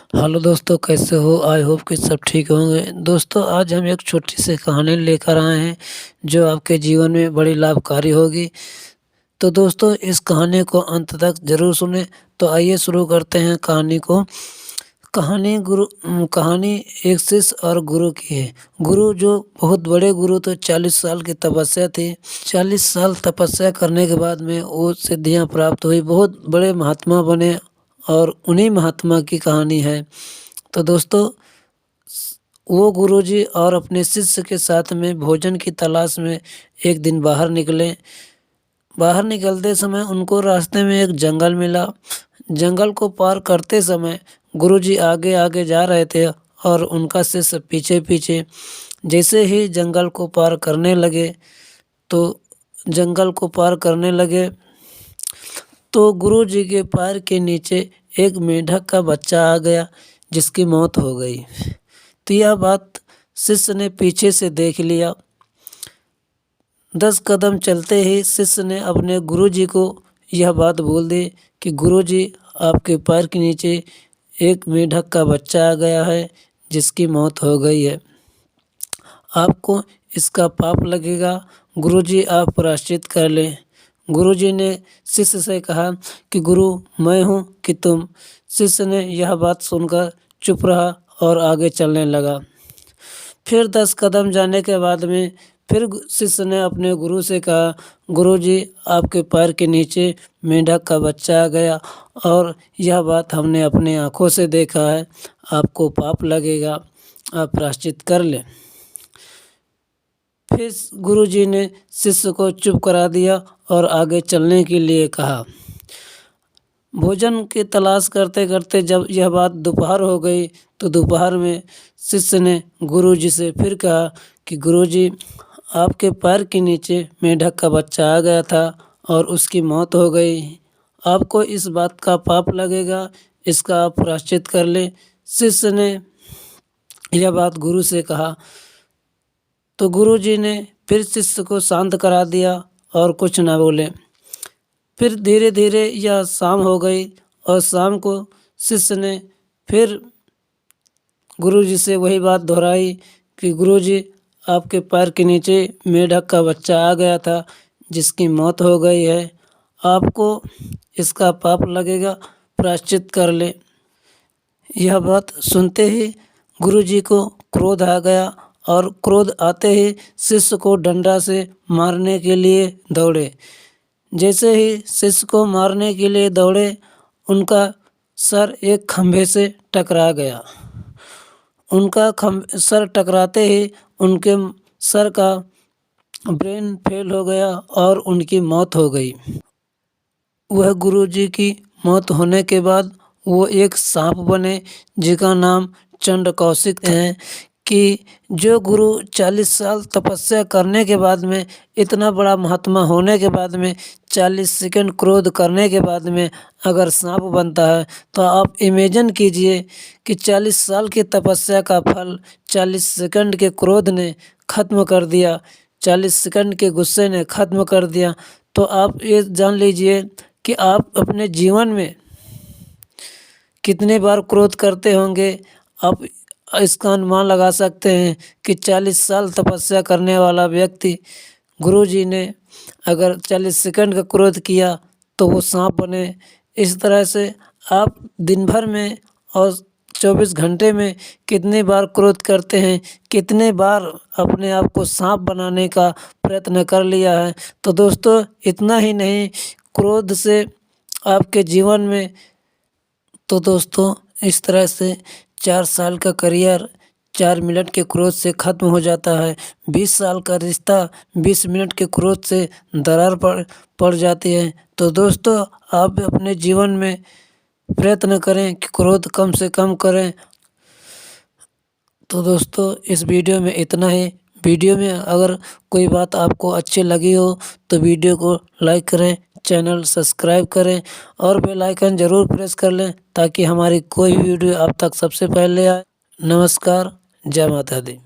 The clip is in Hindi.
हेलो दोस्तों, कैसे हो? आई होप कि सब ठीक होंगे। दोस्तों, आज हम एक छोटी सी कहानी लेकर आए हैं जो आपके जीवन में बड़ी लाभकारी होगी। तो दोस्तों, इस कहानी को अंत तक ज़रूर सुने। तो आइए शुरू करते हैं कहानी को। कहानी एक शिष्य और गुरु की है। गुरु जो बहुत बड़े गुरु तो 40 साल की तपस्या थी। 40 साल तपस्या करने के बाद में वो सिद्धियां प्राप्त हुई, बहुत बड़े महात्मा बने और उन्हीं महात्मा की कहानी है। तो दोस्तों, वो गुरुजी और अपने शिष्य के साथ में भोजन की तलाश में एक दिन बाहर निकले। बाहर निकलते समय उनको रास्ते में एक जंगल मिला। जंगल को पार करते समय गुरुजी आगे आगे जा रहे थे और उनका शिष्य पीछे पीछे। जैसे ही जंगल को पार करने लगे तो गुरुजी के पैर के नीचे एक मेंढक का बच्चा आ गया जिसकी मौत हो गई। तो यह बात शिष्य ने पीछे से देख लिया। 10 कदम चलते ही शिष्य ने अपने गुरुजी को यह बात बोल दी कि गुरुजी, आपके पैर के नीचे एक मेंढक का बच्चा आ गया है जिसकी मौत हो गई है। आपको इसका पाप लगेगा। गुरुजी, आप प्रायश्चित कर लें। गुरुजी ने शिष्य से कहा कि गुरु, मैं हूँ कि तुम? शिष्य ने यह बात सुनकर चुप रहा और आगे चलने लगा। फिर 10 कदम जाने के बाद में फिर शिष्य ने अपने गुरु से कहा, गुरुजी, आपके पैर के नीचे मेंढक का बच्चा आ गया और यह बात हमने अपने आँखों से देखा है। आपको पाप लगेगा, आप प्रायश्चित कर लें। फिर गुरुजी ने शिष्य को चुप करा दिया और आगे चलने के लिए कहा। भोजन की तलाश करते करते जब यह बात दोपहर हो गई तो दोपहर में शिष्य ने गुरुजी से फिर कहा कि गुरुजी, आपके पैर के नीचे मेंढक का बच्चा आ गया था और उसकी मौत हो गई। आपको इस बात का पाप लगेगा, इसका आप प्रायश्चित कर लें। शिष्य ने यह बात गुरु से कहा तो गुरुजी ने फिर शिष्य को शांत करा दिया और कुछ न बोले। फिर धीरे धीरे यह शाम हो गई और शाम को शिष्य ने फिर गुरुजी से वही बात दोहराई कि गुरुजी, आपके पैर के नीचे मेंढक का बच्चा आ गया था जिसकी मौत हो गई है। आपको इसका पाप लगेगा, प्रायश्चित कर ले। यह बात सुनते ही गुरुजी को क्रोध आ गया और क्रोध आते ही शिष्य को डंडा से मारने के लिए दौड़े। जैसे ही शिष्य को मारने के लिए दौड़े, उनका सर एक खंभे से टकरा गया। उनका सर टकराते ही उनके सर का ब्रेन फेल हो गया और उनकी मौत हो गई। वह गुरुजी की मौत होने के बाद वो एक सांप बने जिसका नाम चंडकौशिक है। कि जो गुरु 40 साल तपस्या करने के बाद में, इतना बड़ा महात्मा होने के बाद में, 40 सेकंड क्रोध करने के बाद में अगर सांप बनता है तो आप इमेजिन कीजिए कि 40 साल की तपस्या का फल 40 सेकंड के क्रोध ने ख़त्म कर दिया, 40 सेकंड के गुस्से ने ख़त्म कर दिया। तो आप ये जान लीजिए कि आप अपने जीवन में कितने बार क्रोध करते होंगे। आप इसका अनुमान लगा सकते हैं कि 40 साल तपस्या करने वाला व्यक्ति, गुरुजी ने अगर 40 सेकंड का क्रोध किया तो वो सांप बने। इस तरह से आप दिन भर में और 24 घंटे में कितने बार क्रोध करते हैं, कितने बार अपने आप को सांप बनाने का प्रयत्न कर लिया है। तो दोस्तों, इतना ही नहीं, क्रोध से आपके जीवन में, तो दोस्तों इस तरह से 4 साल का करियर 4 मिनट के क्रोध से ख़त्म हो जाता है। 20 साल का रिश्ता 20 मिनट के क्रोध से दरार पड़ जाती है। तो दोस्तों, आप अपने जीवन में प्रयत्न करें कि क्रोध कम से कम करें। तो दोस्तों, इस वीडियो में इतना ही। वीडियो में अगर कोई बात आपको अच्छी लगी हो तो वीडियो को लाइक करें, चैनल सब्सक्राइब करें और बेल आइकन ज़रूर प्रेस कर लें ताकि हमारी कोई वीडियो आप तक सबसे पहले आए। नमस्कार, जय माता दी।